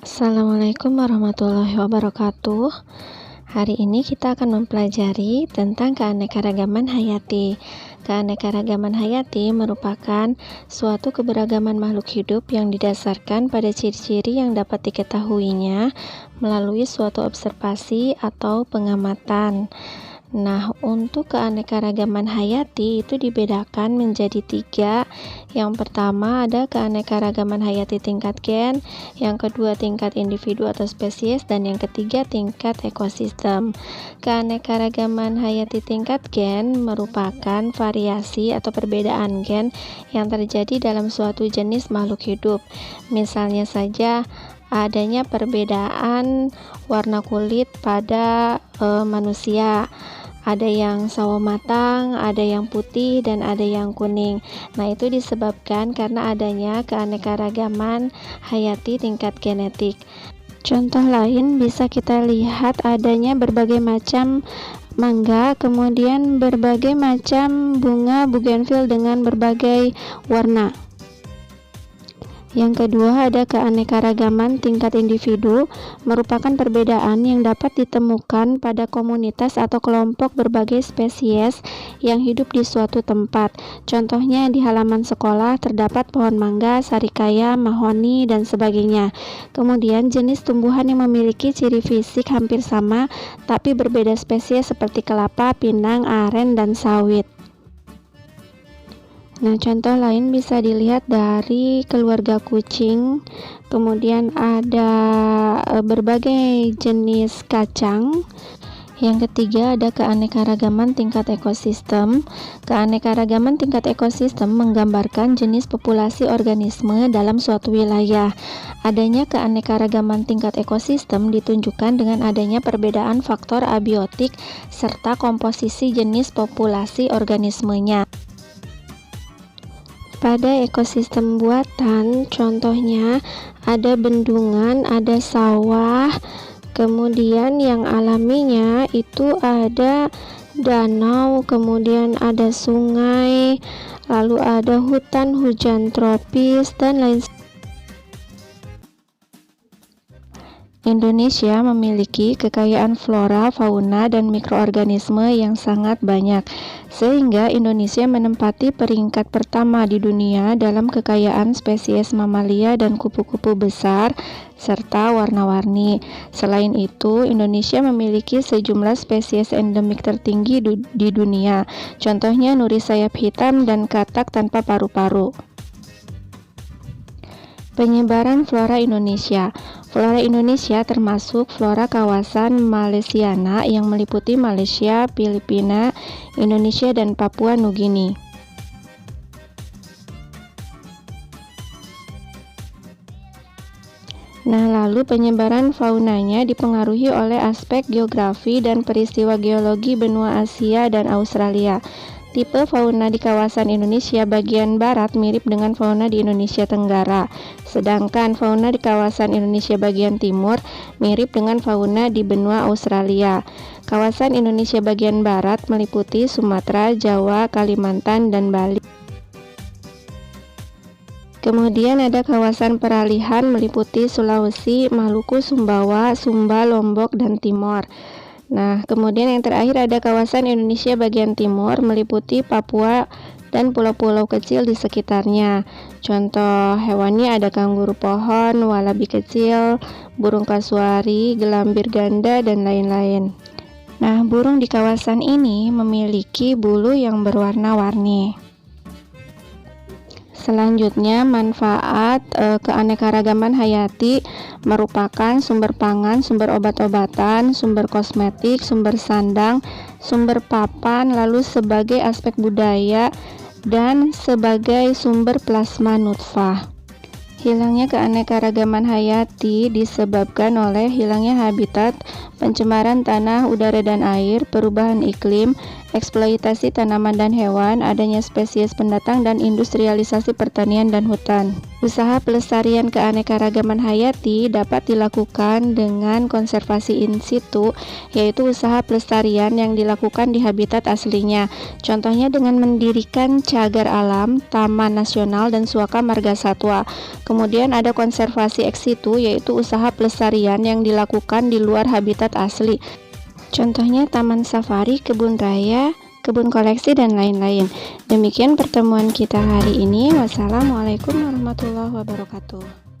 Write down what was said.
Assalamualaikum warahmatullahi wabarakatuh. Hari ini kita akan mempelajari tentang keanekaragaman hayati. Keanekaragaman hayati merupakan suatu keberagaman makhluk hidup yang didasarkan pada ciri-ciri yang dapat diketahuinya melalui suatu observasi atau pengamatan. Nah, untuk keanekaragaman hayati itu dibedakan menjadi 3. Yang pertama ada keanekaragaman hayati tingkat gen, yang kedua tingkat individu atau spesies, dan yang ketiga tingkat ekosistem. Keanekaragaman hayati tingkat gen merupakan variasi atau perbedaan gen yang terjadi dalam suatu jenis makhluk hidup. Misalnya saja adanya perbedaan warna kulit pada manusia. Ada yang sawo matang, ada yang putih, dan ada yang kuning. Nah, itu disebabkan karena adanya keanekaragaman hayati tingkat genetik. Contoh lain bisa kita lihat adanya berbagai macam mangga, kemudian berbagai macam bunga bougainville dengan berbagai warna. Yang kedua ada keanekaragaman tingkat individu, merupakan perbedaan yang dapat ditemukan pada komunitas atau kelompok berbagai spesies yang hidup di suatu tempat. Contohnya di halaman sekolah terdapat pohon mangga, sarikaya, mahoni, dan sebagainya. Kemudian jenis tumbuhan yang memiliki ciri fisik hampir sama tapi berbeda spesies seperti kelapa, pinang, aren, dan sawit. Nah, contoh lain bisa dilihat dari keluarga kucing, kemudian ada berbagai jenis kacang. Yang ketiga ada keanekaragaman tingkat ekosistem. Keanekaragaman tingkat ekosistem menggambarkan jenis populasi organisme dalam suatu wilayah. Adanya keanekaragaman tingkat ekosistem ditunjukkan dengan adanya perbedaan faktor abiotik serta komposisi jenis populasi organismenya. Pada ekosistem buatan, contohnya ada bendungan, ada sawah, kemudian yang alaminya itu ada danau, kemudian ada sungai, lalu ada hutan hujan tropis, dan lain sebagainya. Indonesia memiliki kekayaan flora, fauna, dan mikroorganisme yang sangat banyak, sehingga Indonesia menempati peringkat pertama di dunia dalam kekayaan spesies mamalia dan kupu-kupu besar, serta warna-warni. Selain itu, Indonesia memiliki sejumlah spesies endemik tertinggi di dunia, contohnya nuri sayap hitam dan katak tanpa paru-paru. Penyebaran flora Indonesia. Flora Indonesia termasuk flora kawasan Malaysiana yang meliputi Malaysia, Filipina, Indonesia, dan Papua Nugini. Nah, lalu penyebaran faunanya dipengaruhi oleh aspek geografi dan peristiwa geologi benua Asia dan Australia. Tipe fauna di kawasan Indonesia bagian barat mirip dengan fauna di Indonesia Tenggara, sedangkan fauna di kawasan Indonesia bagian timur mirip dengan fauna di benua Australia. Kawasan Indonesia bagian barat meliputi Sumatera, Jawa, Kalimantan, dan Bali. Kemudian ada kawasan peralihan meliputi Sulawesi, Maluku, Sumbawa, Sumba, Lombok, dan Timor. Nah, kemudian yang terakhir ada kawasan Indonesia bagian timur meliputi Papua dan pulau-pulau kecil di sekitarnya. Contoh hewannya ada kanguru pohon, walabi kecil, burung kasuari, gelambir ganda, dan lain-lain. Nah, burung di kawasan ini memiliki bulu yang berwarna-warni. Selanjutnya, manfaat keanekaragaman hayati merupakan sumber pangan, sumber obat-obatan, sumber kosmetik, sumber sandang, sumber papan, lalu sebagai aspek budaya, dan sebagai sumber plasma nutfah. Hilangnya keanekaragaman hayati disebabkan oleh hilangnya habitat, pencemaran tanah, udara, dan air, perubahan iklim, eksploitasi tanaman dan hewan, adanya spesies pendatang, dan industrialisasi pertanian dan hutan. Usaha pelestarian keanekaragaman hayati dapat dilakukan dengan konservasi in situ, yaitu usaha pelestarian yang dilakukan di habitat aslinya. Contohnya dengan mendirikan cagar alam, taman nasional, dan suaka marga satwa. Kemudian ada konservasi ex situ, yaitu usaha pelestarian yang dilakukan di luar habitat asli. Contohnya taman safari, kebun raya, kebun koleksi, dan lain-lain. Demikian pertemuan kita hari ini. Wassalamualaikum warahmatullahi wabarakatuh.